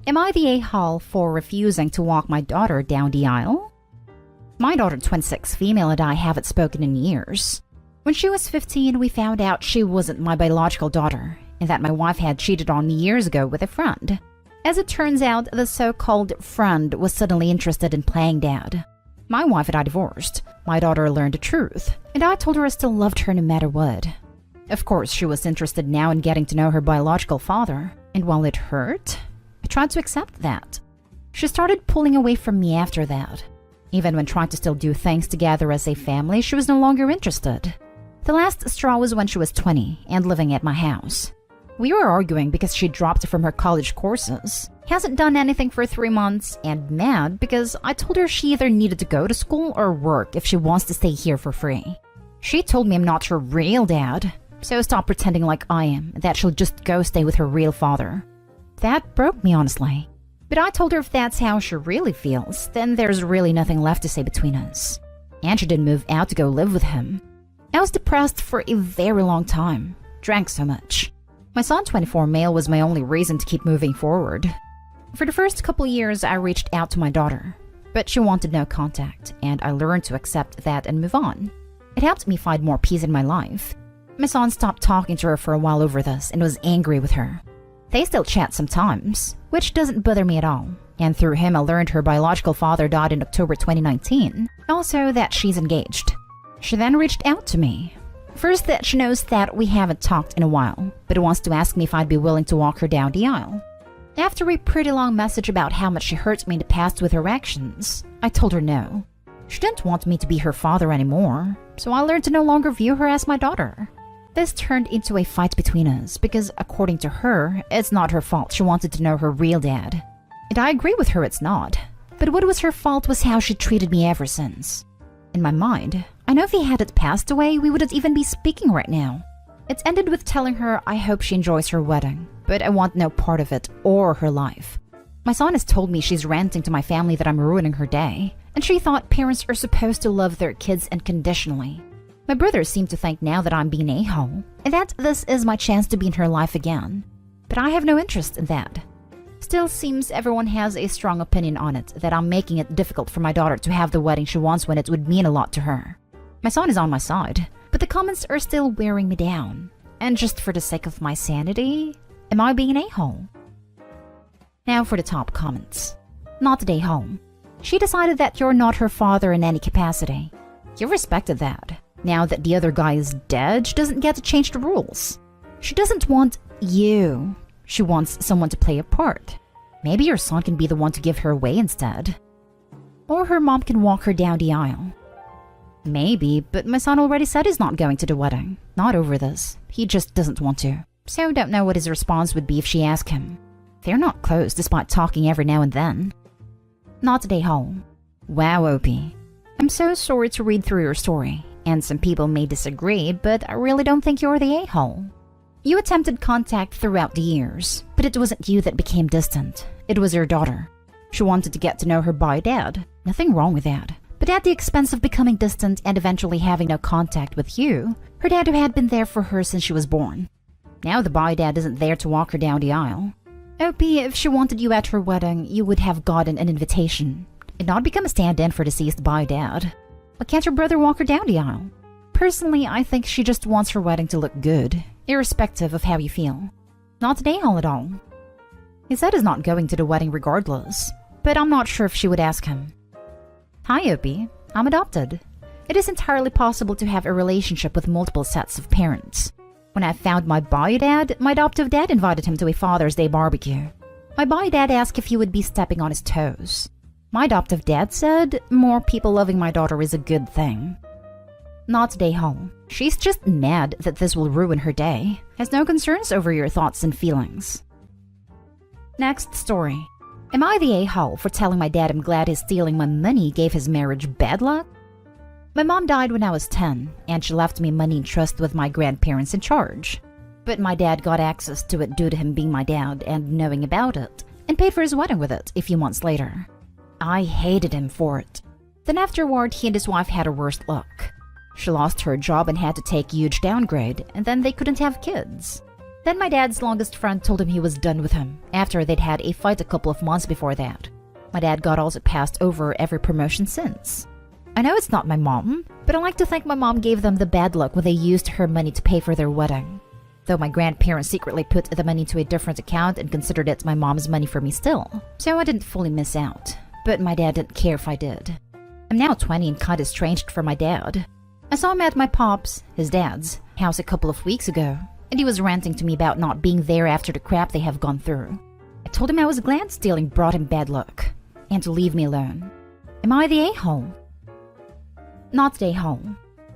Am I the a-hole for refusing to walk my daughter down the aisle? My daughter, 26 female, and I haven't spoken in years. When she was 15, we found out she wasn't my biological daughter, and that my wife had cheated on me years ago with a friend. As it turns out, the so-called friend was suddenly interested in playing dad. My wife and I divorced. My daughter learned the truth, and I told her I still loved her no matter what. Of course, she was interested now in getting to know her biological father, and while it hurt, I tried to accept that. She started pulling away from me after that. Even when trying to still do things together as a family, she was no longer interested. The last straw was when she was 20 and living at my house. We were arguing because she dropped from her college courses, hasn't done anything for 3 months, and mad because I told her she either needed to go to school or work if she wants to stay here for free. She told me I'm not her real dad, so stop pretending like I am, and that she'll just go stay with her real father. That broke me, honestly. But I told her if that's how she really feels, then there's really nothing left to say between us. And she didn't move out to go live with him. I was depressed for a very long time. Drank so much. My son, 24 male, was my only reason to keep moving forward. For the first couple years, I reached out to my daughter, but she wanted no contact, and I learned to accept that and move on. It helped me find more peace in my life. My son stopped talking to her for a while over this and was angry with her. They still chat sometimes, which doesn't bother me at all, and through him I learned her biological father died in October 2019, also that she's engaged. She then reached out to me. First, that she knows that we haven't talked in a while, but wants to ask me if I'd be willing to walk her down the aisle. After a pretty long message about how much she hurt me in the past with her actions, I told her no. She didn't want me to be her father anymore, so I learned to no longer view her as my daughter. This turned into a fight between us because, according to her, it's not her fault she wanted to know her real dad. And I agree with her it's not. But what was her fault was how she treated me ever since. In my mind, I know if he hadn't passed away, we wouldn't even be speaking right now. It ended with telling her I hope she enjoys her wedding, but I want no part of it or her life. My son has told me she's ranting to my family that I'm ruining her day, and she thought parents are supposed to love their kids unconditionally. My brothers seem to think now that I'm being a-hole, and that this is my chance to be in her life again. But I have no interest in that. Still seems everyone has a strong opinion on it, that I'm making it difficult for my daughter to have the wedding she wants when it would mean a lot to her. My son is on my side, but the comments are still wearing me down. And just for the sake of my sanity, am I being an a-hole? Now for the top comments. Not the a-hole. She decided that you're not her father in any capacity. You respected that. Now that the other guy is dead, she doesn't get to change the rules. She doesn't want you. She wants someone to play a part. Maybe your son can be the one to give her away instead. Or her mom can walk her down the aisle. Maybe, but my son already said he's not going to the wedding. Not over this. He just doesn't want to. So don't know what his response would be if she asked him. They're not close despite talking every now and then. Not today, home. Wow, Opie. I'm so sorry to read through your story, and some people may disagree, but I really don't think you're the a-hole. You attempted contact throughout the years, but it wasn't you that became distant. It was your daughter. She wanted to get to know her by dad. Nothing wrong with that. But at the expense of becoming distant and eventually having no contact with you, her dad who had been there for her since she was born. Now the boy dad isn't there to walk her down the aisle. Opie, if she wanted you at her wedding, you would have gotten an invitation, and not become a stand-in for deceased boy dad. Why can't your brother walk her down the aisle? Personally, I think she just wants her wedding to look good, irrespective of how you feel. Not an a-hole at all. He said he's not going to the wedding regardless, but I'm not sure if she would ask him. Hi, Opie. I'm adopted. It is entirely possible to have a relationship with multiple sets of parents. When I found my bio dad, my adoptive dad invited him to a Father's Day barbecue. My bio dad asked if he would be stepping on his toes. My adoptive dad said more people loving my daughter is a good thing. Not today, home. She's just mad that this will ruin her day. Has no concerns over your thoughts and feelings. Next story. Am I the a-hole for telling my dad I'm glad his stealing my money gave his marriage bad luck? My mom died when I was 10, and she left me money in trust with my grandparents in charge. But my dad got access to it due to him being my dad and knowing about it, and paid for his wedding with it a few months later. I hated him for it. Then afterward, he and his wife had a worse luck. She lost her job and had to take a huge downgrade, and then they couldn't have kids. Then my dad's longest friend told him he was done with him after they'd had a fight a couple of months before that. My dad got also passed over every promotion since. I know it's not my mom, but I like to think my mom gave them the bad luck when they used her money to pay for their wedding. Though my grandparents secretly put the money into a different account and considered it my mom's money for me still, so I didn't fully miss out. But my dad didn't care if I did. I'm now 20 and kinda estranged from my dad. I saw him at my pop's, his dad's, house a couple of weeks ago, and he was ranting to me about not being there after the crap they have gone through. I told him I was glad stealing brought him bad luck, and to leave me alone. Am I the a-hole? Not the a-hole.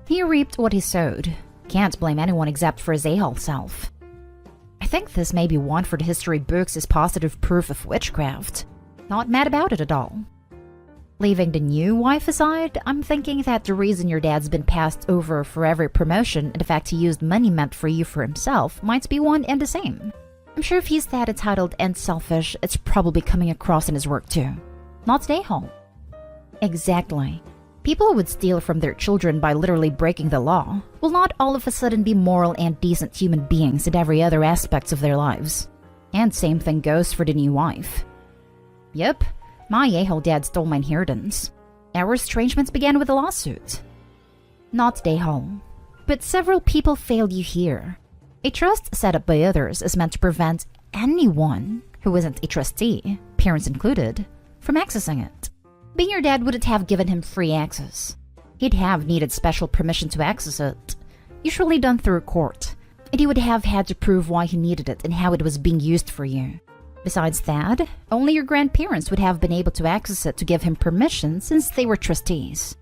He reaped what he sowed. Can't blame anyone except for his a-hole self. I think this may be one for the history books as positive proof of witchcraft. Not mad about it at all. Leaving the new wife aside, I'm thinking that the reason your dad's been passed over for every promotion and the fact he used money meant for you for himself might be one and the same. I'm sure if he's that entitled and selfish, it's probably coming across in his work too. Not the a-hole. Exactly. People who would steal from their children by literally breaking the law will not all of a sudden be moral and decent human beings in every other aspect of their lives. And same thing goes for the new wife. Yep, my a-hole dad stole my inheritance. Our estrangement began with a lawsuit. Not the a-hole. But several people failed you here. A trust set up by others is meant to prevent anyone who isn't a trustee, parents included, from accessing it. Being your dad wouldn't have given him free access. He'd have needed special permission to access it, usually done through court, and he would have had to prove why he needed it and how it was being used for you. Besides that, only your grandparents would have been able to access it to give him permission since they were trustees.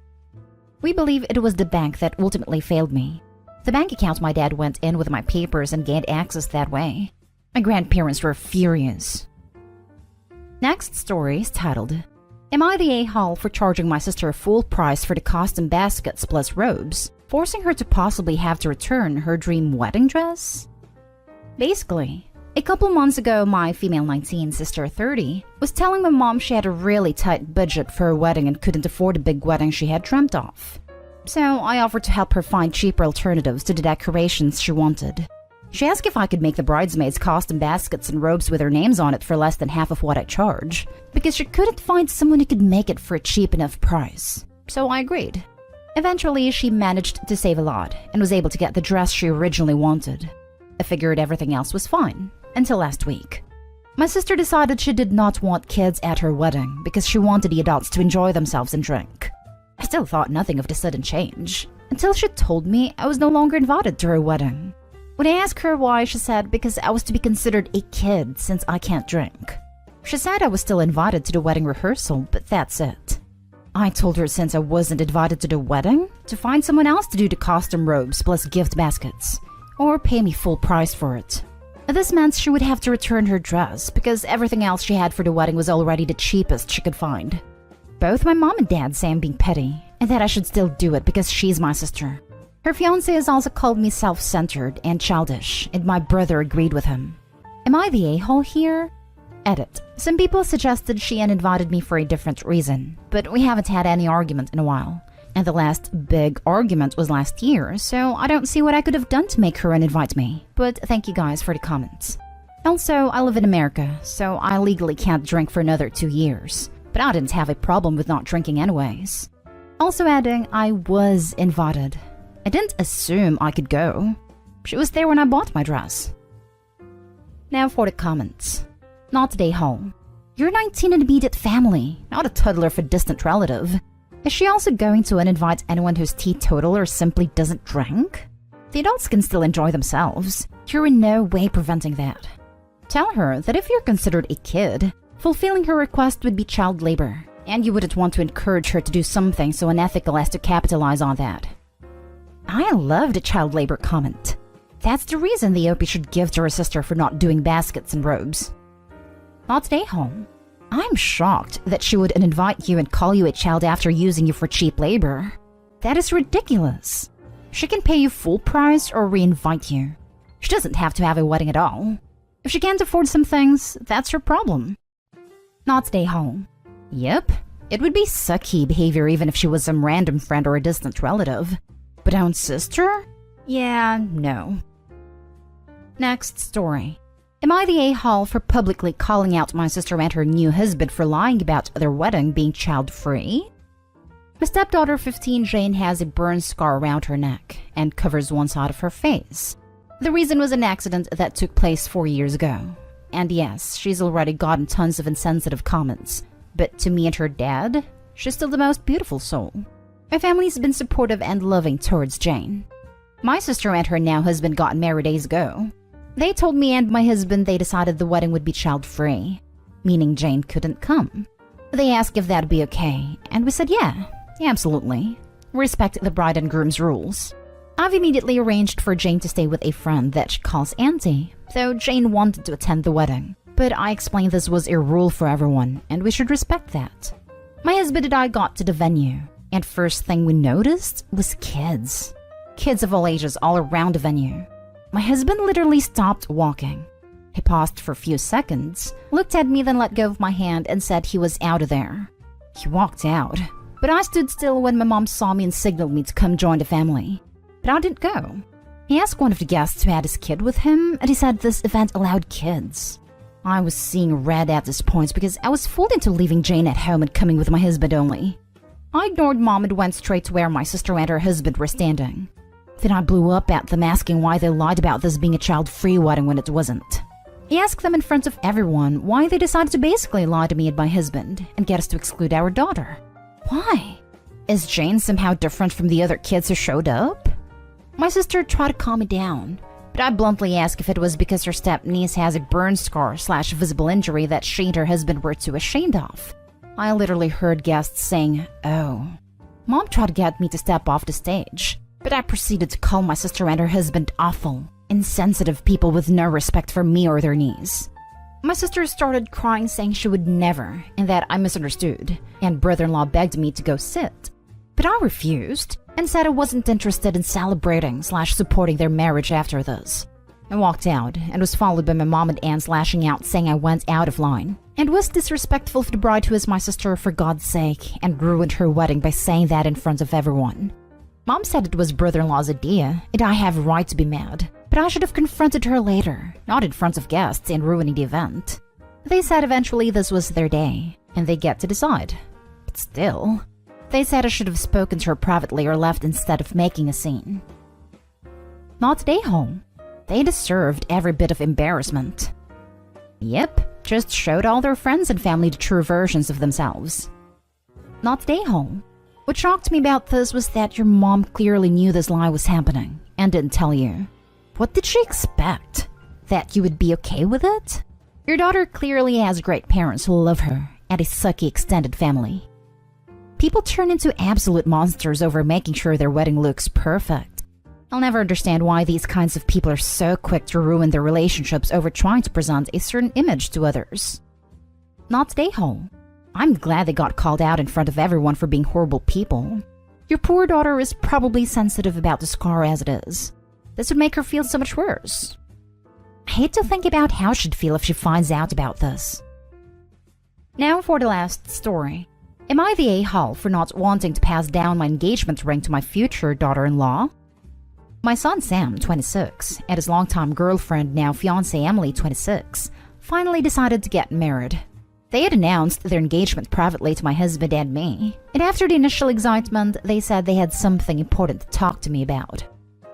We believe it was the bank that ultimately failed me. The bank account my dad went in with my papers and gained access that way. My grandparents were furious. Next story is titled, Am I the a-hole for charging my sister full price for the costume baskets plus robes, forcing her to possibly have to return her dream wedding dress? Basically, a couple months ago, my female 19 sister 30 was telling my mom she had a really tight budget for her wedding and couldn't afford the big wedding she had dreamt of. So I offered to help her find cheaper alternatives to the decorations she wanted. She asked if I could make the bridesmaids costume baskets and robes with their names on it for less than half of what I charge, because she couldn't find someone who could make it for a cheap enough price. So I agreed. Eventually, she managed to save a lot and was able to get the dress she originally wanted. I figured everything else was fine, until last week. My sister decided she did not want kids at her wedding because she wanted the adults to enjoy themselves and drink. I still thought nothing of the sudden change, until she told me I was no longer invited to her wedding. When I asked her why, she said because I was to be considered a kid since I can't drink. She said I was still invited to the wedding rehearsal, but that's it. I told her since I wasn't invited to the wedding, to find someone else to do the costume robes plus gift baskets, or pay me full price for it. This meant she would have to return her dress because everything else she had for the wedding was already the cheapest she could find. Both my mom and dad say I'm being petty, and that I should still do it because she's my sister. Her fiancé has also called me self-centered and childish, and my brother agreed with him. Am I the a-hole here? Edit. Some people suggested she uninvited me for a different reason, but we haven't had any argument in a while. And the last big argument was last year, so I don't see what I could have done to make her uninvite me. But thank you guys for the comments. Also, I live in America, so I legally can't drink for another 2 years. But I didn't have a problem with not drinking anyways. Also adding, I was invited. I didn't assume I could go. She was there when I bought my dress. Now for the comments. Not the a-hole. You're 19 and immediate family, not a toddler of a distant relative. Is she also going to uninvite anyone who's teetotal or simply doesn't drink? The adults can still enjoy themselves. You're in no way preventing that. Tell her that if you're considered a kid, fulfilling her request would be child labor, and you wouldn't want to encourage her to do something so unethical as to capitalize on that. I love the child labor comment. That's the reason the OP should give to her sister for not doing baskets and robes. Not stay home. I'm shocked that she would uninvite you and call you a child after using you for cheap labor. That is ridiculous. She can pay you full price or re-invite you. She doesn't have to have a wedding at all. If she can't afford some things, that's her problem. Not stay home. Yep, it would be sucky behavior even if she was some random friend or a distant relative. But own sister? Yeah, no. Next story. Am I the a-hole for publicly calling out my sister and her new husband for lying about their wedding being child-free? My stepdaughter 15 Jane has a burn scar around her neck and covers one side of her face. The reason was an accident that took place 4 years ago. And yes, she's already gotten tons of insensitive comments. But to me and her dad, she's still the most beautiful soul. My family's been supportive and loving towards Jane. My sister and her now husband got married days ago. They told me and my husband they decided the wedding would be child-free, meaning Jane couldn't come. They asked if that'd be okay, and we said yeah, absolutely. Respect the bride and groom's rules. I've immediately arranged for Jane to stay with a friend that she calls Auntie, though Jane wanted to attend the wedding. But I explained this was a rule for everyone, and we should respect that. My husband and I got to the venue, and first thing we noticed was kids. Kids of all ages all around the venue. My husband literally stopped walking. He paused for a few seconds, looked at me, then let go of my hand and said he was out of there. He walked out, but I stood still when my mom saw me and signaled me to come join the family. But I didn't go. He asked one of the guests who had his kid with him, and he said this event allowed kids. I was seeing red at this point because I was fooled into leaving Jane at home and coming with my husband only. I ignored Mom and went straight to where my sister and her husband were standing. Then I blew up at them asking why they lied about this being a child-free wedding when it wasn't. He asked them in front of everyone why they decided to basically lie to me and my husband and get us to exclude our daughter. Why? Is Jane somehow different from the other kids who showed up? My sister tried to calm me down, but I bluntly asked if it was because her step-niece has a burn scar / visible injury that she and her husband were too ashamed of. I literally heard guests saying, "Oh." Mom tried to get me to step off the stage, but I proceeded to call my sister and her husband awful, insensitive people with no respect for me or their niece. My sister started crying, saying she would never, and that I misunderstood, and brother-in-law begged me to go sit. But I refused, and said I wasn't interested in celebrating / supporting their marriage after this. I walked out, and was followed by my mom and aunts lashing out, saying I went out of line, and was disrespectful of the bride who is my sister for God's sake, and ruined her wedding by saying that in front of everyone. Mom said it was brother-in-law's idea, and I have a right to be mad, but I should have confronted her later, not in front of guests and ruining the event. They said eventually this was their day, and they get to decide. But still, they said I should have spoken to her privately or left instead of making a scene. Not they home. They deserved every bit of embarrassment. Yep, just showed all their friends and family the true versions of themselves. Not they home. What shocked me about this was that your mom clearly knew this lie was happening and didn't tell you. What did she expect? That you would be okay with it? Your daughter clearly has great parents who love her and a sucky extended family. People turn into absolute monsters over making sure their wedding looks perfect. I'll never understand why these kinds of people are so quick to ruin their relationships over trying to present a certain image to others. Not they home. I'm glad they got called out in front of everyone for being horrible people. Your poor daughter is probably sensitive about the scar as it is. This would make her feel so much worse. I hate to think about how she'd feel if she finds out about this. Now for the last story. Am I the a-hole for not wanting to pass down my engagement ring to my future daughter-in-law? My son Sam, 26, and his longtime girlfriend, now fiancée Emily, 26, finally decided to get married. They had announced their engagement privately to my husband and me, and after the initial excitement, they said they had something important to talk to me about.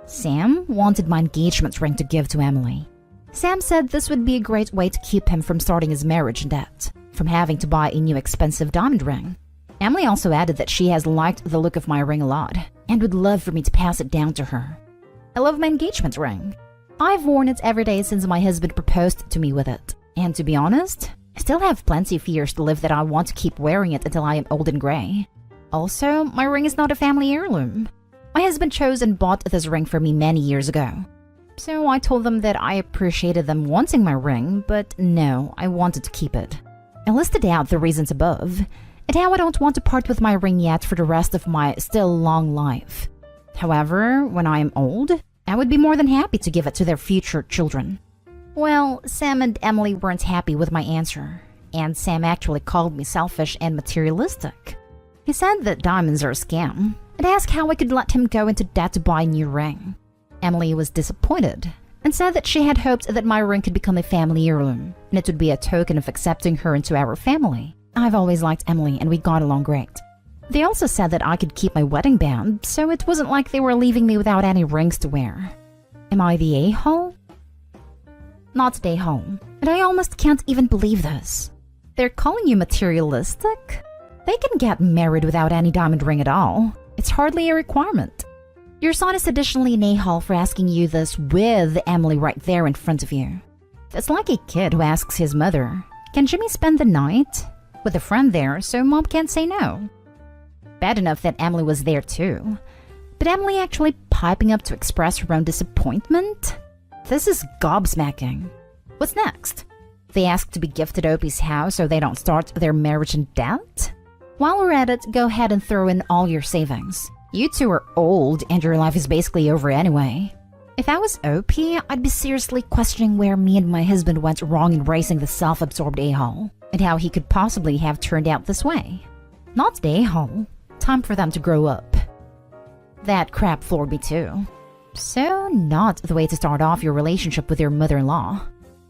Sam wanted my engagement ring to give to Emily. Sam said this would be a great way to keep him from starting his marriage in debt, from having to buy a new expensive diamond ring. Emily also added that she has liked the look of my ring a lot, and would love for me to pass it down to her. I love my engagement ring. I've worn it every day since my husband proposed to me with it, and to be honest, I still have plenty of years to live that I want to keep wearing it until I am old and gray. Also, my ring is not a family heirloom. My husband chose and bought this ring for me many years ago. So I told them that I appreciated them wanting my ring, but no, I wanted to keep it. I listed out the reasons above, and how I don't want to part with my ring yet for the rest of my still long life. However, when I am old, I would be more than happy to give it to their future children. Well, Sam and Emily weren't happy with my answer, and Sam actually called me selfish and materialistic. He said that diamonds are a scam, and asked how I could let him go into debt to buy a new ring. Emily was disappointed, and said that she had hoped that my ring could become a family heirloom, and it would be a token of accepting her into our family. I've always liked Emily, and we got along great. They also said that I could keep my wedding band, so it wasn't like they were leaving me without any rings to wear. Am I the a-hole? Not the a-hole, and I almost can't even believe this. They're calling you materialistic? They can get married without any diamond ring at all. It's hardly a requirement. Your son is additionally an a-hole for asking you this with Emily right there in front of you. It's like a kid who asks his mother, "Can Jimmy spend the night?" with a friend there so mom can't say no. Bad enough that Emily was there too. But Emily actually piping up to express her own disappointment? This is gobsmacking. What's next? They ask to be gifted Opie's house so they don't start their marriage in debt? While we're at it, go ahead and throw in all your savings. You two are old and your life is basically over anyway. If I was Opie, I'd be seriously questioning where me and my husband went wrong in raising the self-absorbed a-hole, and how he could possibly have turned out this way. Not the a-hole. Time for them to grow up. That crap floored me too. So not the way to start off your relationship with your mother-in-law.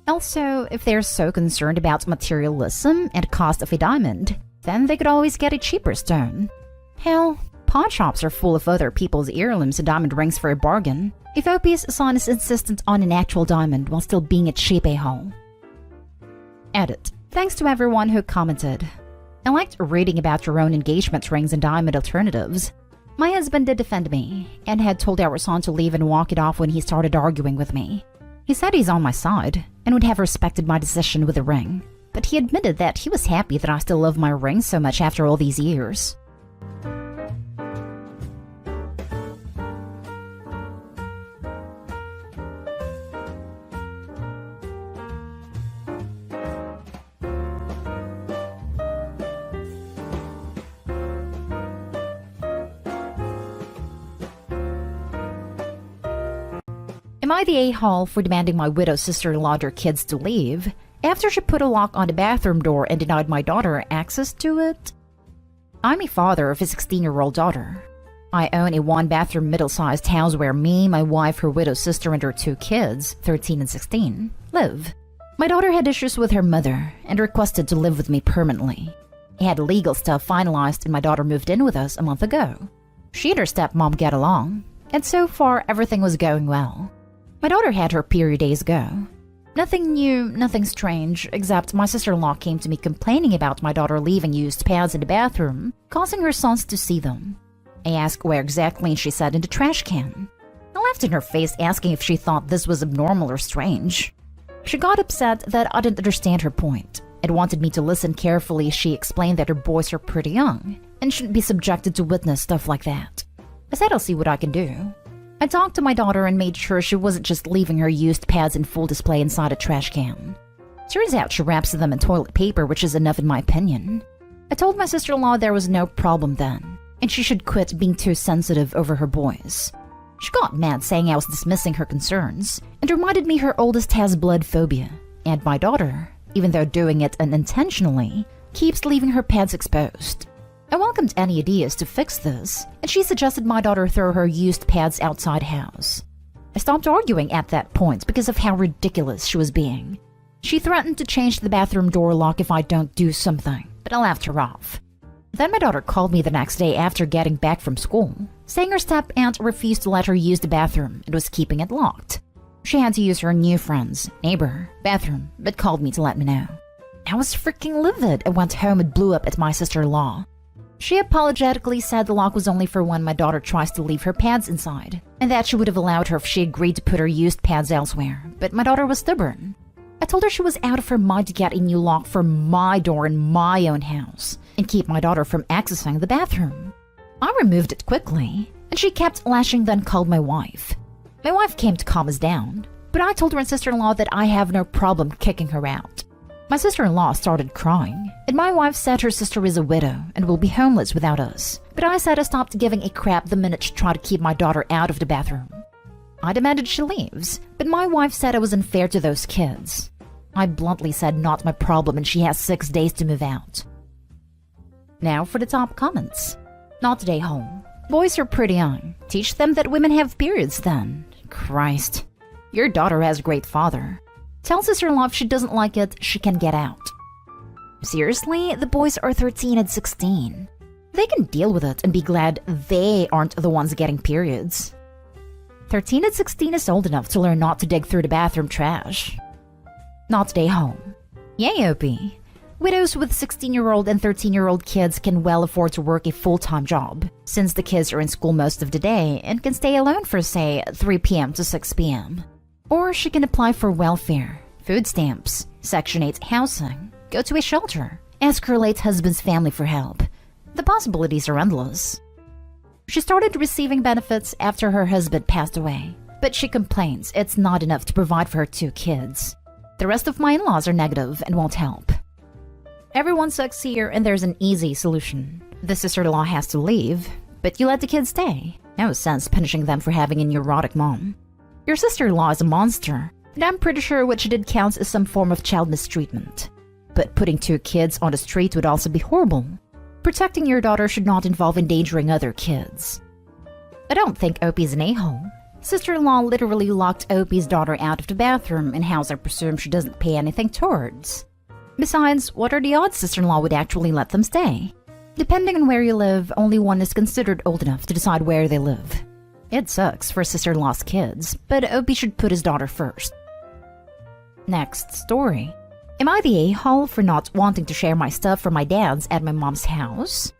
Also, if they're so concerned about materialism and cost of a diamond, then they could always get a cheaper stone. Hell, pawn shops are full of other people's heirlooms and diamond rings for a bargain. If Opie's son is insistent on an actual diamond while still being a cheap a-hole. Edit. Thanks to everyone who commented. I liked reading about your own engagement rings and diamond alternatives. My husband did defend me, and had told our son to leave and walk it off when he started arguing with me. He said he's on my side, and would have respected my decision with the ring, but he admitted that he was happy that I still love my ring so much after all these years. Am I the a-hole for demanding my widowed sister-in-law and her kids to leave after she put a lock on the bathroom door and denied my daughter access to it? I'm a father of a 16-year-old daughter. I own a one-bathroom middle-sized house where me, my wife, her widowed sister, and her two kids, 13 and 16, live. My daughter had issues with her mother and requested to live with me permanently. I had legal stuff finalized and my daughter moved in with us a month ago. She and her stepmom get along, and so far everything was going well. My daughter had her period days ago. Nothing new, nothing strange, except my sister-in-law came to me complaining about my daughter leaving used pads in the bathroom, causing her sons to see them. I asked where exactly and she said in the trash can. I laughed in her face asking if she thought this was abnormal or strange. She got upset that I didn't understand her point and wanted me to listen carefully as she explained that her boys are pretty young and shouldn't be subjected to witness stuff like that. I said I'll see what I can do. I talked to my daughter and made sure she wasn't just leaving her used pads in full display inside a trash can. Turns out she wraps them in toilet paper, which is enough in my opinion. I told my sister-in-law there was no problem then, and she should quit being too sensitive over her boys. She got mad saying I was dismissing her concerns, and reminded me her oldest has blood phobia, and my daughter, even though doing it unintentionally, keeps leaving her pads exposed. I welcomed any ideas to fix this, and she suggested my daughter throw her used pads outside house. I stopped arguing at that point because of how ridiculous she was being. She threatened to change the bathroom door lock if I don't do something, but I laughed her off. Then my daughter called me the next day after getting back from school, saying her step-aunt refused to let her use the bathroom and was keeping it locked. She had to use her new friend's neighbor bathroom, but called me to let me know. I was freaking livid and went home and blew up at my sister-in-law. She apologetically said the lock was only for when my daughter tries to leave her pads inside, and that she would have allowed her if she agreed to put her used pads elsewhere, but my daughter was stubborn. I told her she was out of her mind to get a new lock for my door in my own house, and keep my daughter from accessing the bathroom. I removed it quickly, and she kept lashing, then called my wife. My wife came to calm us down, but I told her and sister-in-law that I have no problem kicking her out. My sister-in-law started crying, and my wife said her sister is a widow and will be homeless without us. But I said I stopped giving a crap the minute she tried to keep my daughter out of the bathroom. I demanded she leaves, but my wife said I was unfair to those kids. I bluntly said not my problem and she has 6 days to move out. Now for the top comments. Not today, home. Boys are pretty young. Teach them that women have periods then. Christ. Your daughter has a great father. Tell sister-in-law if she doesn't like it, she can get out. Seriously, the boys are 13 and 16. They can deal with it and be glad they aren't the ones getting periods. 13 and 16 is old enough to learn not to dig through the bathroom trash. Not stay home. Yay, Opie. Widows with 16-year-old and 13-year-old kids can well afford to work a full-time job, since the kids are in school most of the day and can stay alone for, say, 3 p.m. to 6 p.m. Or she can apply for welfare, food stamps, Section 8 housing, go to a shelter, ask her late husband's family for help. The possibilities are endless. She started receiving benefits after her husband passed away, but she complains it's not enough to provide for her 2 kids. The rest of my in-laws are negative and won't help. Everyone sucks here and there's an easy solution. The sister-in-law has to leave, but you let the kids stay. No sense punishing them for having a neurotic mom. Your sister-in-law is a monster, and I'm pretty sure what she did counts as some form of child mistreatment. But putting 2 kids on the street would also be horrible. Protecting your daughter should not involve endangering other kids. I don't think Opie's an a-hole. Sister-in-law literally locked Opie's daughter out of the bathroom in house I presume she doesn't pay anything towards. Besides, what are the odds sister-in-law would actually let them stay? Depending on where you live, only one is considered old enough to decide where they live. It sucks for sister-in-law's kids, but Opie should put his daughter first. Next story. Am I the a-hole for not wanting to share my stuff from my dad's at my mom's house?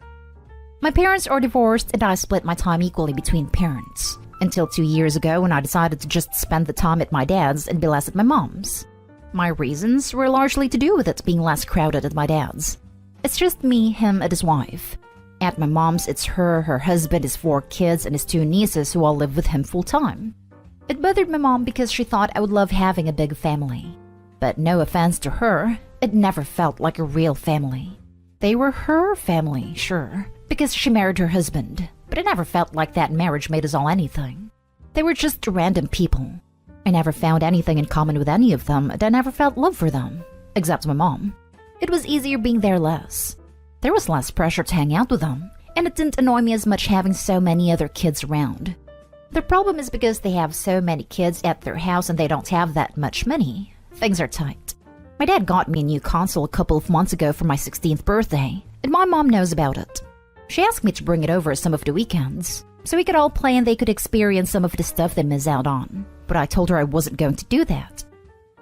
My parents are divorced and I split my time equally between parents. Until 2 years ago when I decided to just spend the time at my dad's and be less at my mom's. My reasons were largely to do with it being less crowded at my dad's. It's just me, him, and his wife. At my mom's, it's her husband, his 4 kids, and his 2 nieces who all live with him full-time. It bothered my mom because she thought I would love having a big family. But no offense to her, it never felt like a real family. They were her family, sure, because she married her husband, but it never felt like that marriage made us all anything. They were just random people. I never found anything in common with any of them, and I never felt love for them, except my mom. It was easier being there less. There was less pressure to hang out with them, and it didn't annoy me as much having so many other kids around. The problem is because they have so many kids at their house and they don't have that much money. Things are tight. My dad got me a new console a couple of months ago for my 16th birthday, and my mom knows about it. She asked me to bring it over some of the weekends, so we could all play and they could experience some of the stuff they miss out on. But I told her I wasn't going to do that.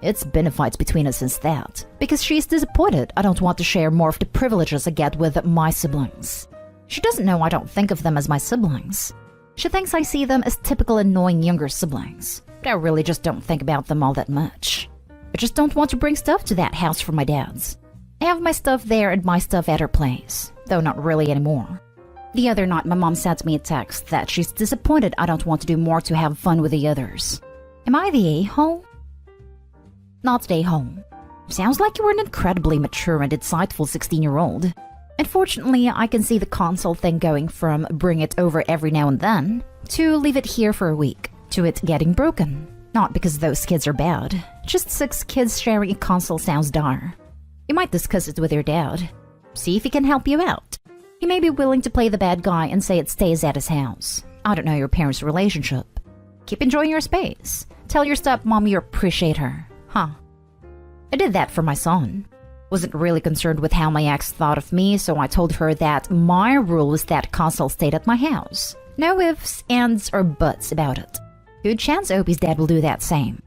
It's been a fight between us since that, because she's disappointed I don't want to share more of the privileges I get with my siblings. She doesn't know I don't think of them as my siblings. She thinks I see them as typical annoying younger siblings, but I really just don't think about them all that much. I just don't want to bring stuff to that house from my dad's. I have my stuff there and my stuff at her place, though not really anymore. The other night my mom sent me a text that she's disappointed I don't want to do more to have fun with the others. Am I the a-hole? Not the a-hole. Sounds like you were an incredibly mature and insightful 16-year-old. Unfortunately, I can see the console thing going from bring it over every now and then, to leave it here for a week, to it getting broken. Not because those kids are bad, just 6 kids sharing a console sounds dire. You might discuss it with your dad. See if he can help you out. He may be willing to play the bad guy and say it stays at his house. I don't know your parents' relationship. Keep enjoying your space. Tell your stepmom you appreciate her. Huh. I did that for my son. Wasn't really concerned with how my ex thought of me, so I told her that my rule was that console stayed at my house. No ifs, ands, or buts about it. Good chance Opie's dad will do that same.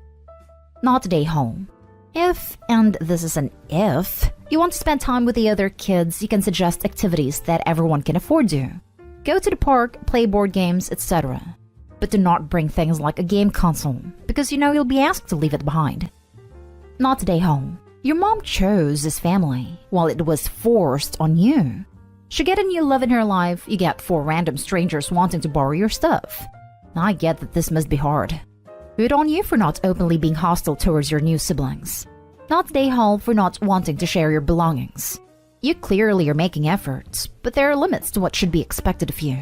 Not today home. If, and this is an if, you want to spend time with the other kids, you can suggest activities that everyone can afford to. Go to the park, play board games, etc. But do not bring things like a game console, because you know you'll be asked to leave it behind. Not today home. Your mom chose this family, while it was forced on you. She get a new love in her life, you get 4 random strangers wanting to borrow your stuff. I get that this must be hard. Good on you for not openly being hostile towards your new siblings. Not today home for not wanting to share your belongings. You clearly are making efforts, but there are limits to what should be expected of you.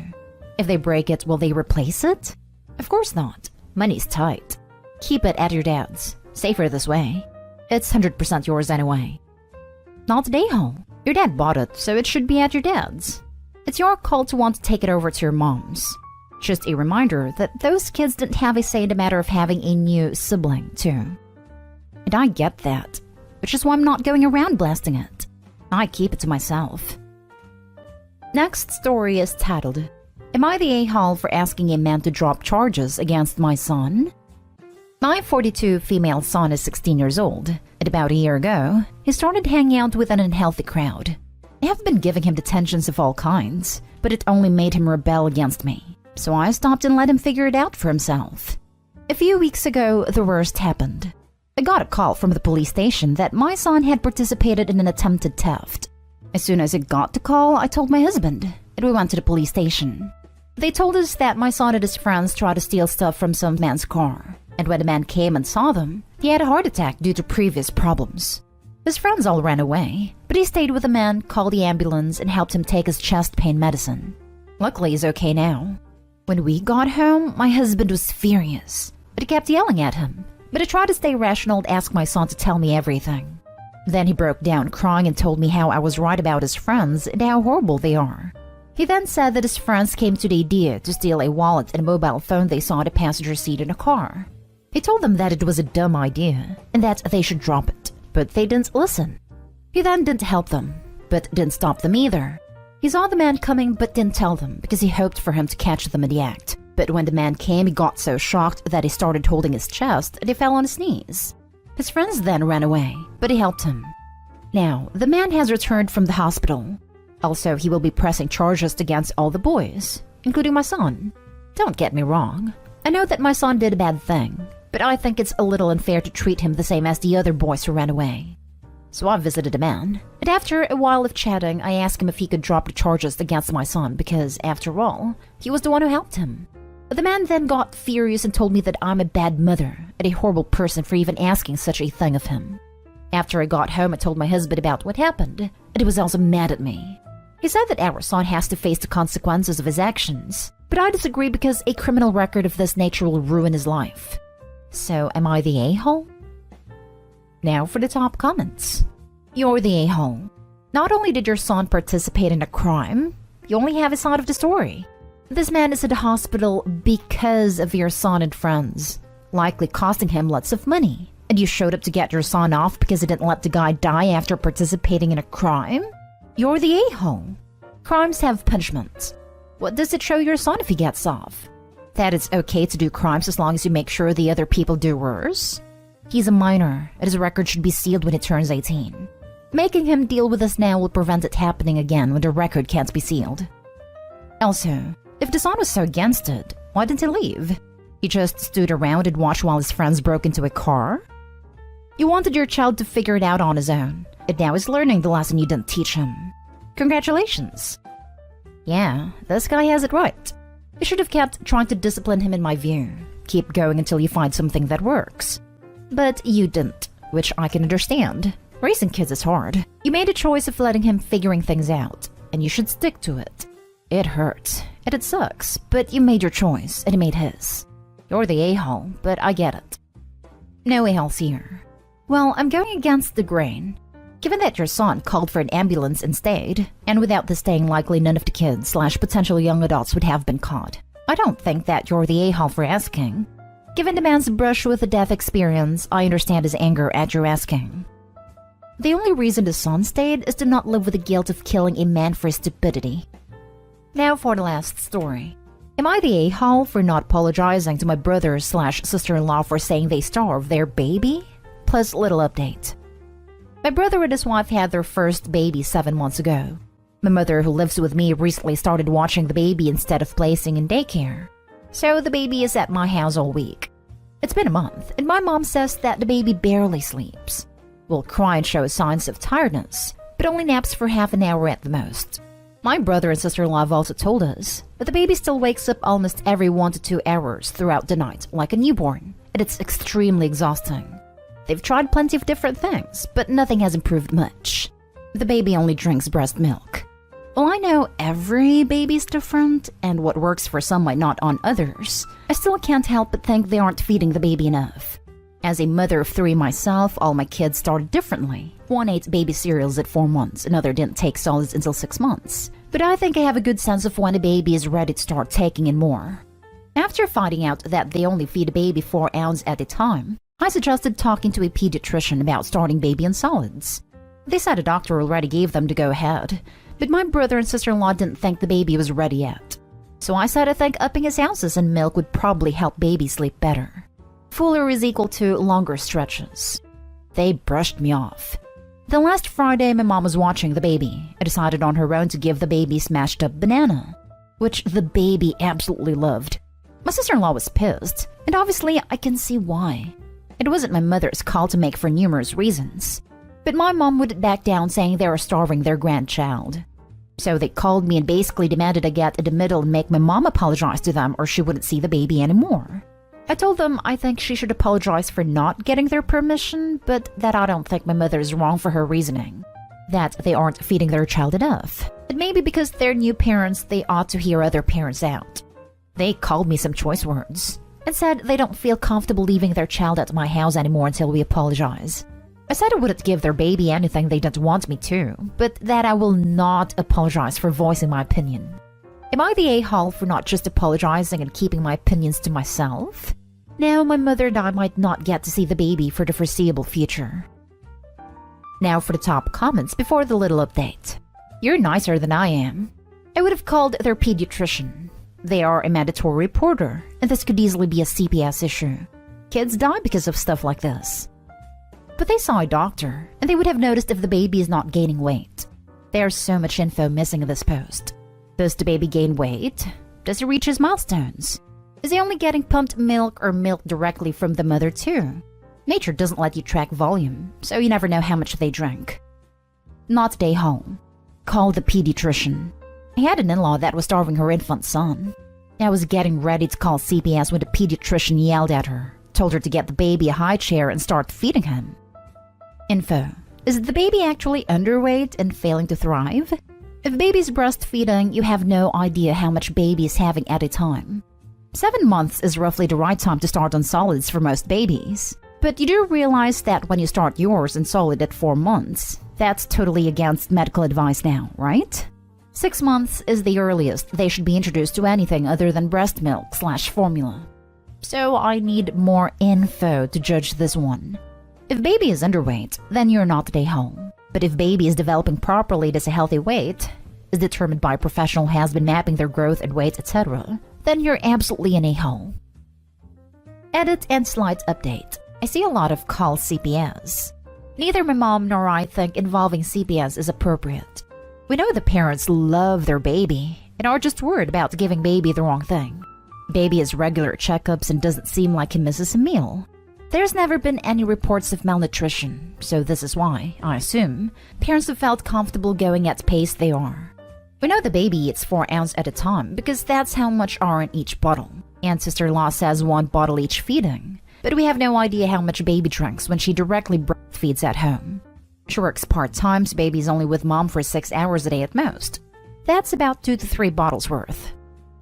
If they break it, will they replace it? Of course not. Money's tight. Keep it at your dad's. Safer this way. It's 100% yours anyway. Not today home. Your dad bought it, so it should be at your dad's. It's your call to want to take it over to your mom's. Just a reminder that those kids didn't have a say in the matter of having a new sibling, too. And I get that, which is why I'm not going around blasting it. I keep it to myself. Next story is titled, Am I the a-hole for asking a man to drop charges against my son? My 42 female son is 16 years old, and about a year ago, he started hanging out with an unhealthy crowd. I have been giving him detentions of all kinds, but it only made him rebel against me, so I stopped and let him figure it out for himself. A few weeks ago, the worst happened. I got a call from the police station that my son had participated in an attempted theft. As soon as I got the call, I told my husband, and we went to the police station. They told us that my son and his friends tried to steal stuff from some man's car, and when the man came and saw them, he had a heart attack due to previous problems. His friends all ran away, but he stayed with the man, called the ambulance, and helped him take his chest pain medicine. Luckily, he's okay now. When we got home, my husband was furious, but he kept yelling at him. But I tried to stay rational and ask my son to tell me everything. Then he broke down crying and told me how I was right about his friends and how horrible they are. He then said that his friends came to the idea to steal a wallet and a mobile phone they saw in the passenger seat in a car. He told them that it was a dumb idea and that they should drop it, but they didn't listen. He then didn't help them, but didn't stop them either. He saw the man coming but didn't tell them because he hoped for him to catch them in the act. But when the man came, he got so shocked that he started holding his chest and he fell on his knees. His friends then ran away, but he helped him. Now, the man has returned from the hospital. Also, he will be pressing charges against all the boys, including my son. Don't get me wrong. I know that my son did a bad thing, but I think it's a little unfair to treat him the same as the other boys who ran away. So I visited the man, and after a while of chatting, I asked him if he could drop the charges against my son because, after all, he was the one who helped him. The man then got furious and told me that I'm a bad mother and a horrible person for even asking such a thing of him. After I got home, I told my husband about what happened, and he was also mad at me. He said that our son has to face the consequences of his actions, but I disagree because a criminal record of this nature will ruin his life. So, am I the a-hole? Now for the top comments. You're the a-hole. Not only did your son participate in a crime, you only have a side of the story. This man is at the hospital because of your son and friends, likely costing him lots of money. And you showed up to get your son off because he didn't let the guy die after participating in a crime? You're the a-hole. Crimes have punishments. What does it show your son if he gets off? That it's okay to do crimes as long as you make sure the other people do worse? He's a minor, and his record should be sealed when he turns 18. Making him deal with this now will prevent it happening again when the record can't be sealed. Also, if the son was so against it, why didn't he leave? He just stood around and watched while his friends broke into a car? You wanted your child to figure it out on his own, and now he's learning the lesson you didn't teach him. Congratulations! Yeah, this guy has it right. You should have kept trying to discipline him in my view. Keep going until you find something that works. But you didn't, which I can understand. Raising kids is hard. You made a choice of letting him figuring things out, and you should stick to it. It hurts, and it sucks, but you made your choice, and he made his. You're the a-hole, but I get it. No a-holes here. Well, I'm going against the grain. Given that your son called for an ambulance and stayed, and without the staying likely none of the kids/potential young adults would have been caught, I don't think that you're the a-hole for asking. Given the man's brush with the death experience, I understand his anger at your asking. The only reason the son stayed is to not live with the guilt of killing a man for his stupidity. Now for the last story. Am I the a-hole for not apologizing to my brother/sister-in-law for saying they starved their baby? Plus little update. My brother and his wife had their first baby 7 months ago. My mother, who lives with me, recently started watching the baby instead of placing in daycare. So the baby is at my house all week. It's been a month, and my mom says that the baby barely sleeps. Will cry and show signs of tiredness, but only naps for half an hour at the most. My brother and sister-in-law have also told us that the baby still wakes up almost every 1 to 2 hours throughout the night, like a newborn, and it's extremely exhausting. They've tried plenty of different things, but nothing has improved much. The baby only drinks breast milk. While I know every baby's different, and what works for some might not on others, I still can't help but think they aren't feeding the baby enough. As a mother of 3 myself, all my kids started differently. One ate baby cereals at 4 months, another didn't take solids until 6 months. But I think I have a good sense of when a baby is ready to start taking in more. After finding out that they only feed a baby 4 ounces at a time, I suggested talking to a pediatrician about starting baby in solids. They said a doctor already gave them the go-ahead, but my brother and sister-in-law didn't think the baby was ready yet. So I said I think upping his ounces in milk would probably help baby sleep better. Fuller is equal to longer stretches. They brushed me off. The last Friday my mom was watching the baby, I decided on her own to give the baby smashed up banana, which the baby absolutely loved. My sister-in-law was pissed, and obviously I can see why. It wasn't my mother's call to make for numerous reasons, but my mom wouldn't back down, saying they were starving their grandchild. So they called me and basically demanded I get in the middle and make my mom apologize to them or she wouldn't see the baby anymore. I told them I think she should apologize for not getting their permission, but that I don't think my mother is wrong for her reasoning. That they aren't feeding their child enough. It may be because they're new parents, they ought to hear other parents out. They called me some choice words and said they don't feel comfortable leaving their child at my house anymore until we apologize. I said I wouldn't give their baby anything they didn't want me to, but that I will not apologize for voicing my opinion. Am I the a-hole for not just apologizing and keeping my opinions to myself? Now my mother and I might not get to see the baby for the foreseeable future. Now for the top comments before the little update. You're nicer than I am. I would have called their pediatrician. They are a mandatory reporter, and this could easily be a CPS issue. Kids die because of stuff like this. But they saw a doctor, and they would have noticed if the baby is not gaining weight. There's so much info missing in this post. Does the baby gain weight? Does he reach his milestones? Is he only getting pumped milk or milk directly from the mother too? Nature doesn't let you track volume, so you never know how much they drink. Not day home. Call the pediatrician. I had an in-law that was starving her infant son. I was getting ready to call CPS when the pediatrician yelled at her, told her to get the baby a high chair and start feeding him. Info. Is the baby actually underweight and failing to thrive? If baby's breastfeeding, you have no idea how much baby is having at a time. 7 months is roughly the right time to start on solids for most babies. But you do realize that when you start yours in solid at 4 months, that's totally against medical advice now, right? 6 months is the earliest they should be introduced to anything other than breast milk/formula. So I need more info to judge this one. If baby is underweight, then you're not the a-hole. But if baby is developing properly to a healthy weight, is determined by a professional who has been mapping their growth and weight, etc., then you're absolutely an a-hole. Edit and slight update. I see a lot of call CPS. Neither my mom nor I think involving CPS is appropriate. We know the parents love their baby and are just worried about giving baby the wrong thing. Baby has regular checkups and doesn't seem like he misses a meal. There's never been any reports of malnutrition, so this is why, I assume, parents have felt comfortable going at the pace they are. We know the baby eats 4 ounces at a time because that's how much are in each bottle, and sister-in-law says 1 bottle each feeding, but we have no idea how much baby drinks when she directly breastfeeds at home. She works part-time, so baby's only with mom for 6 hours a day at most. That's about 2 to 3 bottles worth.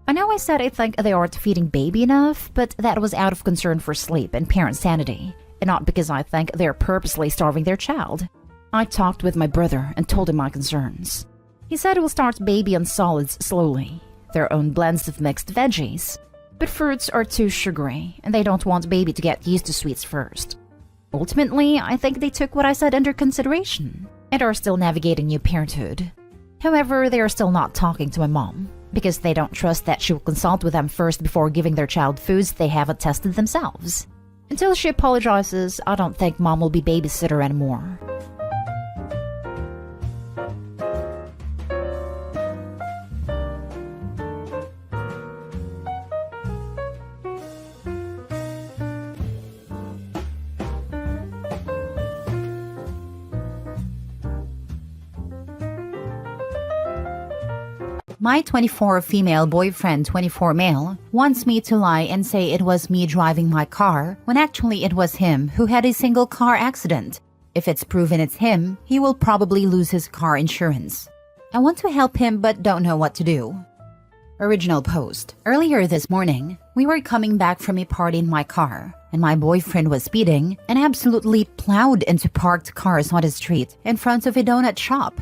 I know I said I think they aren't feeding baby enough, but that was out of concern for sleep and parent sanity, and not because I think they're purposely starving their child. I talked with my brother and told him my concerns. He said we'll start baby on solids slowly, their own blends of mixed veggies. But fruits are too sugary, and they don't want baby to get used to sweets first. Ultimately, I think they took what I said under consideration, and are still navigating new parenthood. However, they are still not talking to my mom, because they don't trust that she will consult with them first before giving their child foods they haven't tested themselves. Until she apologizes, I don't think mom will be babysitter anymore. My 24 female boyfriend, 24 male, wants me to lie and say it was me driving my car, when actually it was him who had a single car accident. If it's proven it's him, he will probably lose his car insurance. I want to help him but don't know what to do. Original post. Earlier this morning, we were coming back from a party in my car, and my boyfriend was speeding and absolutely plowed into parked cars on the street in front of a donut shop.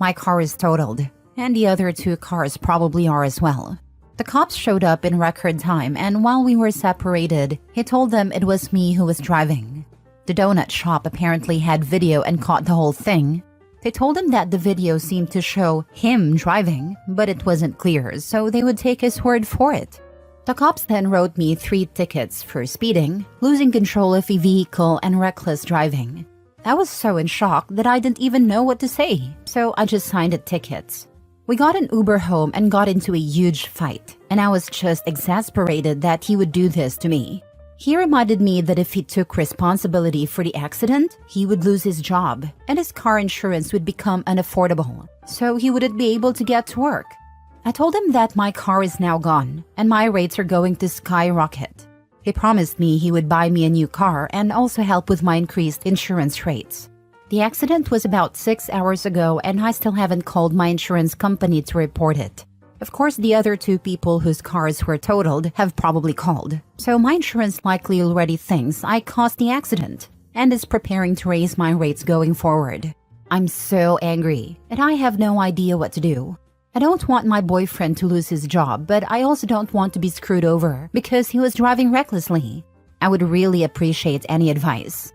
My car is totaled, and the other 2 cars probably are as well. The cops showed up in record time, and while we were separated, he told them it was me who was driving. The donut shop apparently had video and caught the whole thing. They told him that the video seemed to show him driving, but it wasn't clear, so they would take his word for it. The cops then wrote me 3 tickets for speeding, losing control of a vehicle, and reckless driving. I was so in shock that I didn't even know what to say, so I just signed the tickets. We got an Uber home and got into a huge fight, and I was just exasperated that he would do this to me. He reminded me that if he took responsibility for the accident, he would lose his job, and his car insurance would become unaffordable, so he wouldn't be able to get to work. I told him that my car is now gone, and my rates are going to skyrocket. He promised me he would buy me a new car and also help with my increased insurance rates. The accident was about 6 hours ago, and I still haven't called my insurance company to report it. Of course, the other 2 people whose cars were totaled have probably called, so my insurance likely already thinks I caused the accident and is preparing to raise my rates going forward. I'm so angry, and I have no idea what to do. I don't want my boyfriend to lose his job, but I also don't want to be screwed over because he was driving recklessly. I would really appreciate any advice.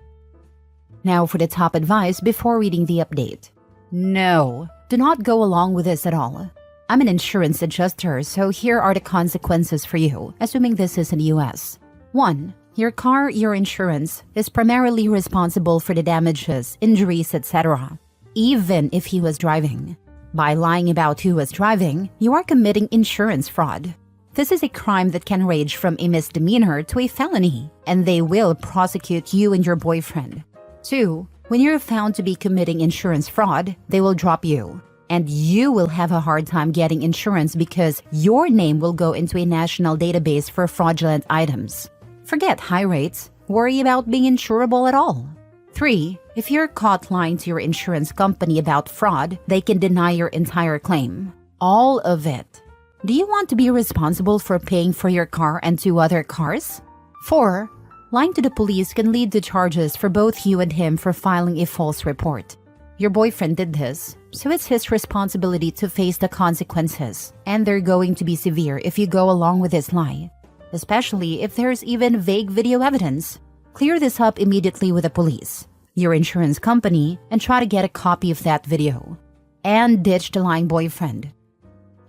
Now for the top advice before reading the update. No, do not go along with this at all. I'm an insurance adjuster, so here are the consequences for you, assuming this is in the US. 1. Your car, your insurance, is primarily responsible for the damages, injuries, etc., even if he was driving. By lying about who was driving, you are committing insurance fraud. This is a crime that can range from a misdemeanor to a felony, and they will prosecute you and your boyfriend. 2. When you're found to be committing insurance fraud, they will drop you. And you will have a hard time getting insurance because your name will go into a national database for fraudulent items. Forget high rates. Worry about being insurable at all. 3. If you're caught lying to your insurance company about fraud, they can deny your entire claim. All of it. Do you want to be responsible for paying for your car and 2 other cars? 4. Lying to the police can lead to charges for both you and him for filing a false report. Your boyfriend did this, so it's his responsibility to face the consequences, and they're going to be severe if you go along with this lie, especially if there's even vague video evidence. Clear this up immediately with the police, your insurance company, and try to get a copy of that video. And ditch the lying boyfriend.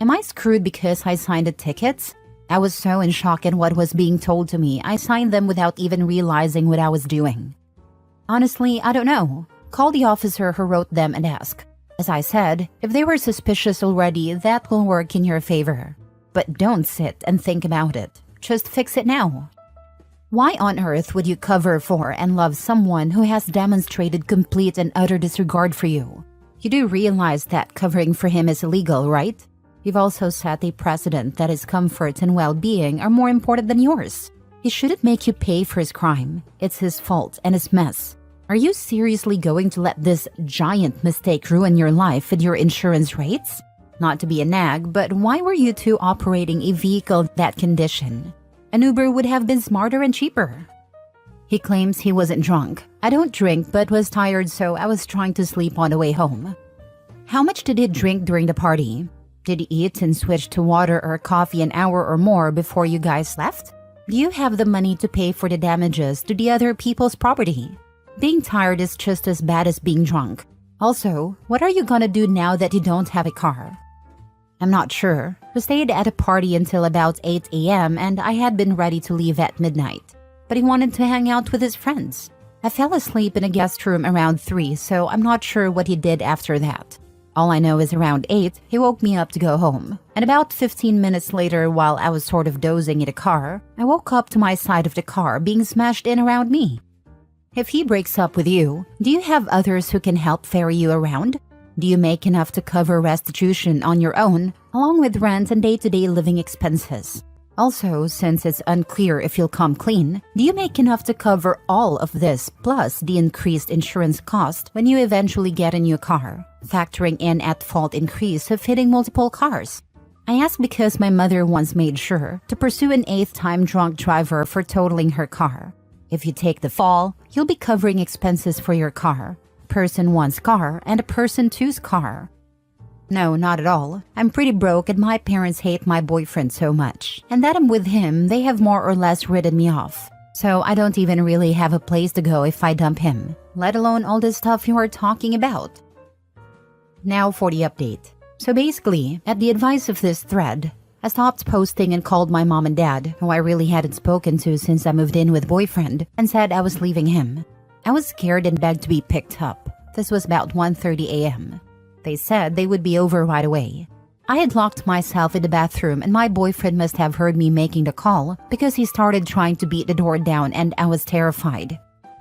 Am I screwed because I signed the tickets? I was so in shock at what was being told to me, I signed them without even realizing what I was doing. Honestly, I don't know. Call the officer who wrote them and ask. As I said, if they were suspicious already, that will work in your favor. But don't sit and think about it. Just fix it now. Why on earth would you cover for and love someone who has demonstrated complete and utter disregard for you? You do realize that covering for him is illegal, right? You've also set a precedent that his comfort and well-being are more important than yours. He shouldn't make you pay for his crime. It's his fault and his mess. Are you seriously going to let this giant mistake ruin your life with your insurance rates? Not to be a nag, but why were you two operating a vehicle that condition? An Uber would have been smarter and cheaper. He claims he wasn't drunk. I don't drink but was tired, so I was trying to sleep on the way home. How much did he drink during the party? Did he eat and switch to water or coffee an hour or more before you guys left? Do you have the money to pay for the damages to the other people's property? Being tired is just as bad as being drunk. Also, what are you gonna do now that you don't have a car? I'm not sure. We stayed at a party until about 8 a.m. and I had been ready to leave at midnight. But he wanted to hang out with his friends. I fell asleep in a guest room around 3, so I'm not sure what he did after that. All I know is around 8, he woke me up to go home. And about 15 minutes later, while I was sort of dozing in the car, I woke up to my side of the car being smashed in around me. If he breaks up with you, do you have others who can help ferry you around? Do you make enough to cover restitution on your own, along with rent and day-to-day living expenses? Also, since it's unclear if you'll come clean, do you make enough to cover all of this plus the increased insurance cost when you eventually get a new car, factoring in at-fault increase of hitting multiple cars? I ask because my mother once made sure to pursue an 8th-time drunk driver for totaling her car. If you take the fall, you'll be covering expenses for your car, person 1's car, and a person 2's car. No, not at all. I'm pretty broke and my parents hate my boyfriend so much. And that I'm with him, they have more or less written me off. So I don't even really have a place to go if I dump him, let alone all the stuff you are talking about. Now for the update. So basically, at the advice of this thread, I stopped posting and called my mom and dad, who I really hadn't spoken to since I moved in with boyfriend, and said I was leaving him. I was scared and begged to be picked up. This was about 1:30 a.m. They said they would be over right away. I had locked myself in the bathroom and my boyfriend must have heard me making the call because he started trying to beat the door down and I was terrified.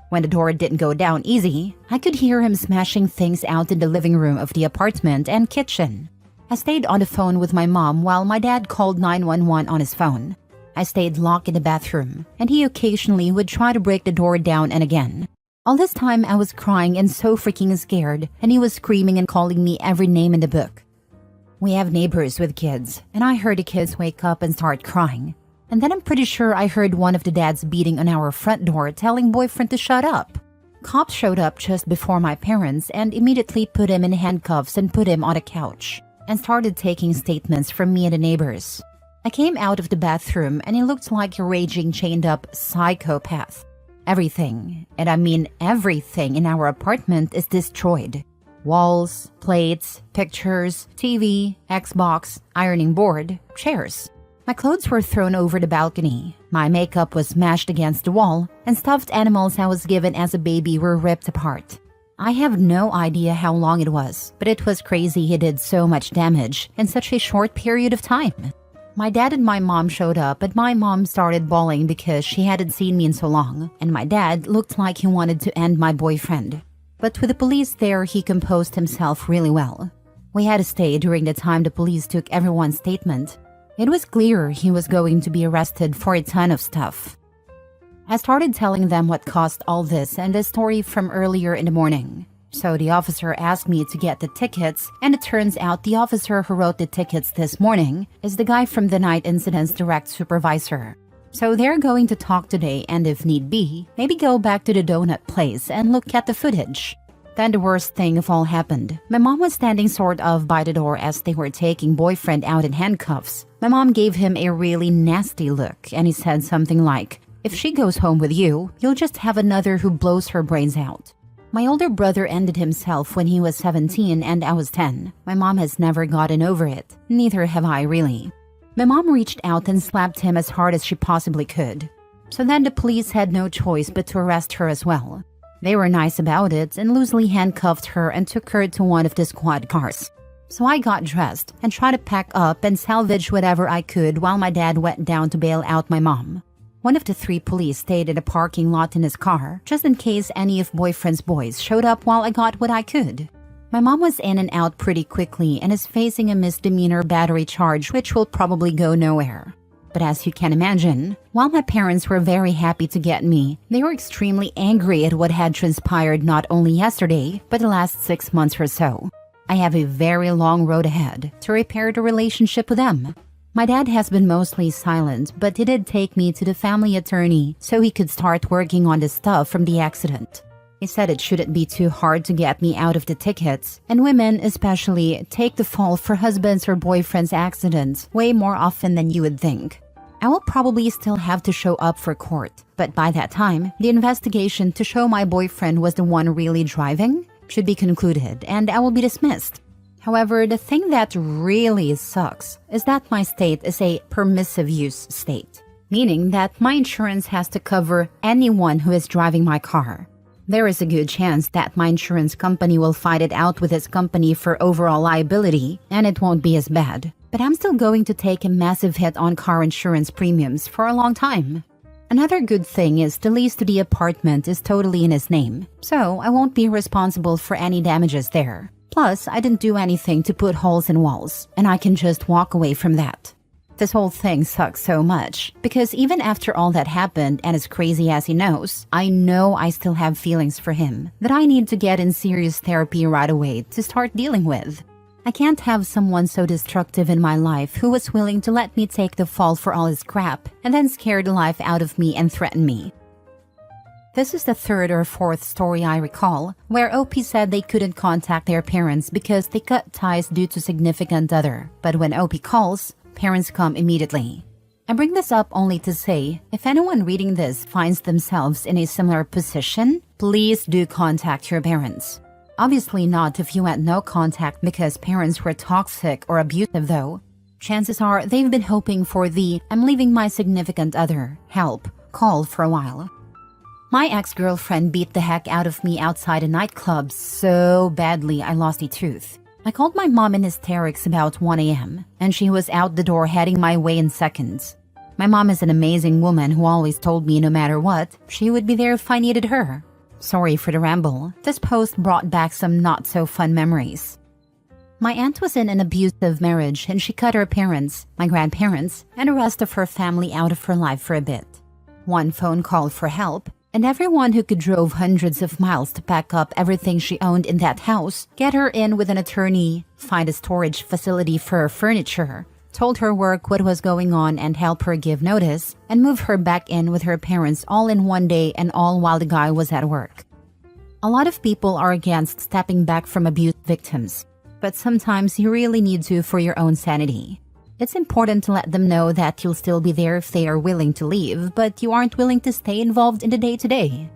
When the door didn't go down easy, I could hear him smashing things out in the living room of the apartment and kitchen. I stayed on the phone with my mom while my dad called 911 on his phone. I stayed locked in the bathroom, and he occasionally would try to break the door down and again. All this time I was crying and so freaking scared, and he was screaming and calling me every name in the book. We have neighbors with kids, and I heard the kids wake up and start crying. And then I'm pretty sure I heard one of the dads beating on our front door telling boyfriend to shut up. Cops showed up just before my parents and immediately put him in handcuffs and put him on a couch and started taking statements from me and the neighbors. I came out of the bathroom and he looked like a raging chained up psychopath. Everything, and I mean everything in our apartment is destroyed. Walls, plates, pictures, TV, Xbox, ironing board, chairs. My clothes were thrown over the balcony. My makeup was smashed against the wall, and stuffed animals I was given as a baby were ripped apart. I have no idea how long it was, but it was crazy he did so much damage in such a short period of time. My dad and my mom showed up, and my mom started bawling because she hadn't seen me in so long, and my dad looked like he wanted to end my boyfriend. But with the police there, he composed himself really well. We had to stay during the time the police took everyone's statement. It was clear he was going to be arrested for a ton of stuff. I started telling them what caused all this and the story from earlier in the morning. So the officer asked me to get the tickets, and it turns out the officer who wrote the tickets this morning is the guy from the night incident's direct supervisor. So they're going to talk today and if need be, maybe go back to the donut place and look at the footage. Then the worst thing of all happened. My mom was standing sort of by the door as they were taking boyfriend out in handcuffs. My mom gave him a really nasty look and he said something like, "If she goes home with you, you'll just have another who blows her brains out." My older brother ended himself when he was 17 and I was 10. My mom has never gotten over it. Neither have I really. My mom reached out and slapped him as hard as she possibly could. So then the police had no choice but to arrest her as well. They were nice about it and loosely handcuffed her and took her to one of the squad cars. So I got dressed and tried to pack up and salvage whatever I could while my dad went down to bail out my mom. One of the 3 police stayed in a parking lot in his car, just in case any of boyfriend's boys showed up while I got what I could. My mom was in and out pretty quickly and is facing a misdemeanor battery charge which will probably go nowhere. But as you can imagine, while my parents were very happy to get me, they were extremely angry at what had transpired not only yesterday, but the last 6 months or so. I have a very long road ahead to repair the relationship with them. My dad has been mostly silent, but he did take me to the family attorney so he could start working on the stuff from the accident. He said it shouldn't be too hard to get me out of the tickets, and women especially take the fall for husbands or boyfriends' accidents way more often than you would think. I will probably still have to show up for court, but by that time, the investigation to show my boyfriend was the one really driving should be concluded, and I will be dismissed. However, the thing that really sucks is that my state is a permissive use state, meaning that my insurance has to cover anyone who is driving my car. There is a good chance that my insurance company will fight it out with its company for overall liability, and it won't be as bad. But I'm still going to take a massive hit on car insurance premiums for a long time. Another good thing is the lease to the apartment is totally in his name, so I won't be responsible for any damages there. Plus, I didn't do anything to put holes in walls, and I can just walk away from that. This whole thing sucks so much, because even after all that happened, and as crazy as he knows, I know I still have feelings for him that I need to get in serious therapy right away to start dealing with. I can't have someone so destructive in my life who was willing to let me take the fall for all his crap, and then scare the life out of me and threaten me. This is the third or fourth story I recall, where OP said they couldn't contact their parents because they cut ties due to significant other. But when OP calls, parents come immediately. I bring this up only to say, if anyone reading this finds themselves in a similar position, please do contact your parents. Obviously not if you had no contact because parents were toxic or abusive though. Chances are they've been hoping for the "I'm leaving my significant other" help call for a while. My ex-girlfriend beat the heck out of me outside a nightclub so badly I lost a tooth. I called my mom in hysterics about 1 a.m. and she was out the door heading my way in seconds. My mom is an amazing woman who always told me no matter what, she would be there if I needed her. Sorry for the ramble. This post brought back some not-so-fun memories. My aunt was in an abusive marriage and she cut her parents, my grandparents, and the rest of her family out of her life for a bit. One phone call for help, and everyone who could drove hundreds of miles to pack up everything she owned in that house, get her in with an attorney, find a storage facility for her furniture, told her work what was going on and help her give notice, and move her back in with her parents all in one day and all while the guy was at work. A lot of people are against stepping back from abuse victims, but sometimes you really need to for your own sanity. It's important to let them know that you'll still be there if they are willing to leave, but you aren't willing to stay involved in the day-to-day.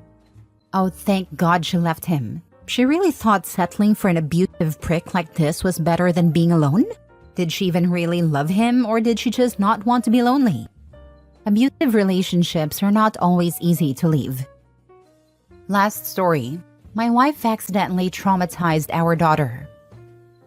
Oh, thank God she left him. She really thought settling for an abusive prick like this was better than being alone? Did she even really love him, or did she just not want to be lonely? Abusive relationships are not always easy to leave. Last story. My wife accidentally traumatized our daughter.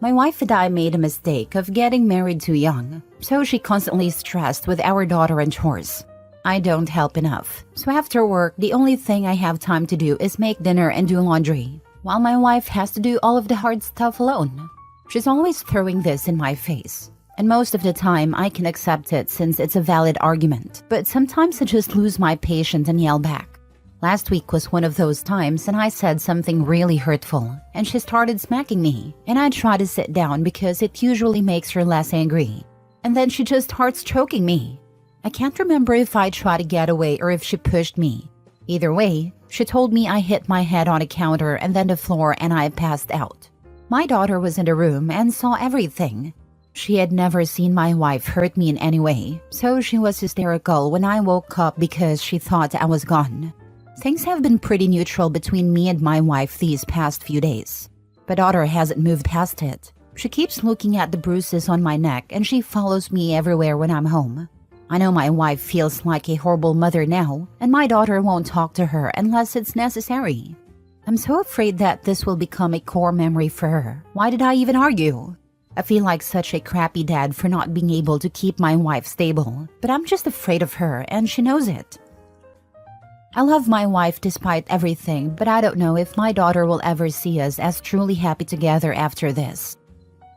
My wife and I made a mistake of getting married too young, so she constantly stressed with our daughter and chores. I don't help enough, so after work, the only thing I have time to do is make dinner and do laundry, while my wife has to do all of the hard stuff alone. She's always throwing this in my face, and most of the time I can accept it since it's a valid argument, but sometimes I just lose my patience and yell back. Last week was one of those times and I said something really hurtful and she started smacking me, and I try to sit down because it usually makes her less angry. And then she just starts choking me. I can't remember if I tried to get away or if she pushed me. Either way, she told me I hit my head on a counter and then the floor and I passed out. My daughter was in the room and saw everything. She had never seen my wife hurt me in any way, so she was hysterical when I woke up because she thought I was gone. Things have been pretty neutral between me and my wife these past few days. But daughter hasn't moved past it. She keeps looking at the bruises on my neck and she follows me everywhere when I'm home. I know my wife feels like a horrible mother now, and my daughter won't talk to her unless it's necessary. I'm so afraid that this will become a core memory for her. Why did I even argue? I feel like such a crappy dad for not being able to keep my wife stable, but I'm just afraid of her and she knows it. I love my wife despite everything, but I don't know if my daughter will ever see us as truly happy together after this.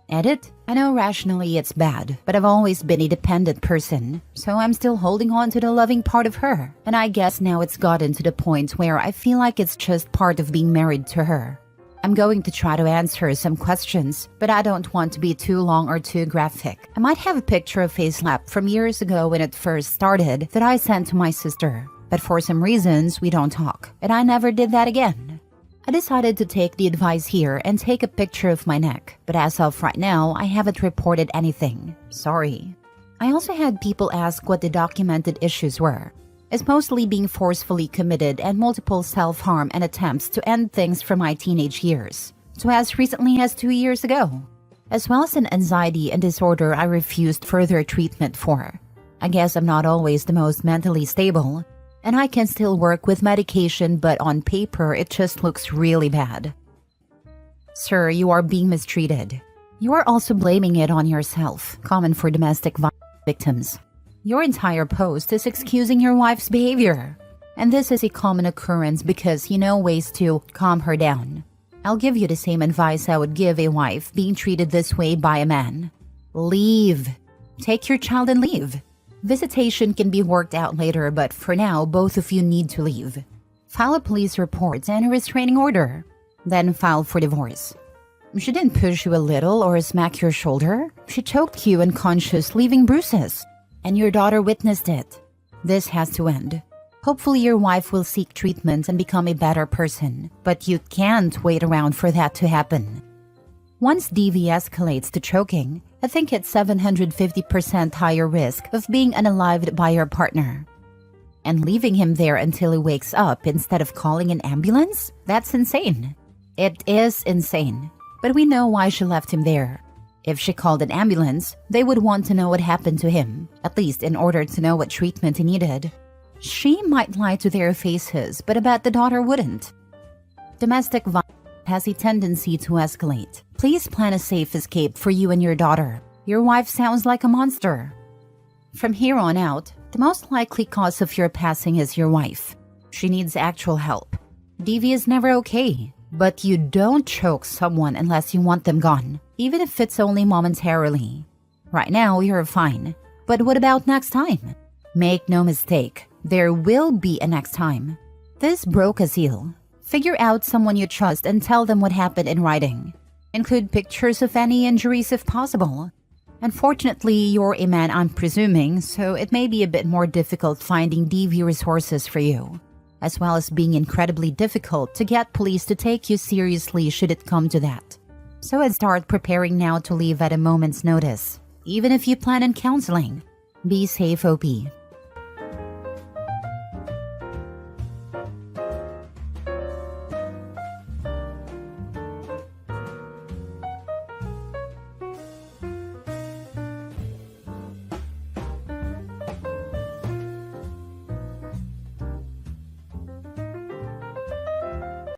Edit? I know rationally it's bad, but I've always been a dependent person, so I'm still holding on to the loving part of her, and I guess now it's gotten to the point where I feel like it's just part of being married to her. I'm going to try to answer some questions, but I don't want to be too long or too graphic. I might have a picture of a slap from years ago when it first started that I sent to my sister. But for some reasons, we don't talk, and I never did that again. I decided to take the advice here and take a picture of my neck, but as of right now, I haven't reported anything. Sorry. I also had people ask what the documented issues were. It's mostly being forcefully committed and multiple self-harm and attempts to end things from my teenage years, so as recently as 2 years ago, as well as an anxiety and disorder I refused further treatment for. I guess I'm not always the most mentally stable, and I can still work with medication, but on paper, it just looks really bad. Sir, you are being mistreated. You are also blaming it on yourself, common for domestic violence victims. Your entire post is excusing your wife's behavior. And this is a common occurrence because you know ways to calm her down. I'll give you the same advice I would give a wife being treated this way by a man. Leave. Take your child and leave. Visitation can be worked out later, but for now, both of you need to leave. File a police report and a restraining order. Then file for divorce. She didn't push you a little or smack your shoulder. She choked you unconscious, leaving bruises. And your daughter witnessed it. This has to end. Hopefully your wife will seek treatment and become a better person, but you can't wait around for that to happen. Once DV escalates to choking, I think it's 750% higher risk of being unalived by your partner. And leaving him there until he wakes up instead of calling an ambulance? That's insane. It is insane. But we know why she left him there. If she called an ambulance, they would want to know what happened to him, at least in order to know what treatment he needed. She might lie to their faces, but I bet the daughter wouldn't. Domestic violence has a tendency to escalate. Please plan a safe escape for you and your daughter. Your wife sounds like a monster. From here on out, the most likely cause of your passing is your wife. She needs actual help. DV is never okay, but you don't choke someone unless you want them gone, even if it's only momentarily. Right now, you're fine. But what about next time? Make no mistake, there will be a next time. This broke a seal. Figure out someone you trust and tell them what happened in writing. Include pictures of any injuries if possible. Unfortunately, you're a man, I'm presuming, so it may be a bit more difficult finding DV resources for you, as well as being incredibly difficult to get police to take you seriously should it come to that. So I'd start preparing now to leave at a moment's notice, even if you plan on counseling. Be safe, OP.